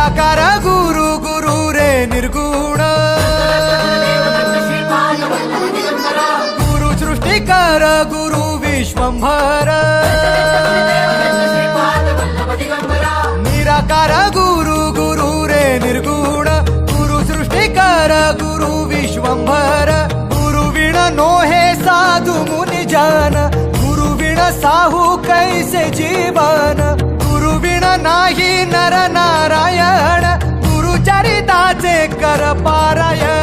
निराकार गुरु गुरु रे निर्गुण गुरु सृष्टिकर गुरु विश्वंभर निराकार गुरु गुरु रे निर्गुण गुरु सृष्टिकर गुरु विश्वंभर गुरु विण नोहे साधु मुनि जन गुरु विण साहू कैसे जीवन गुरु विण नाही नर नारायण गुरु चरिताचे कर पारायण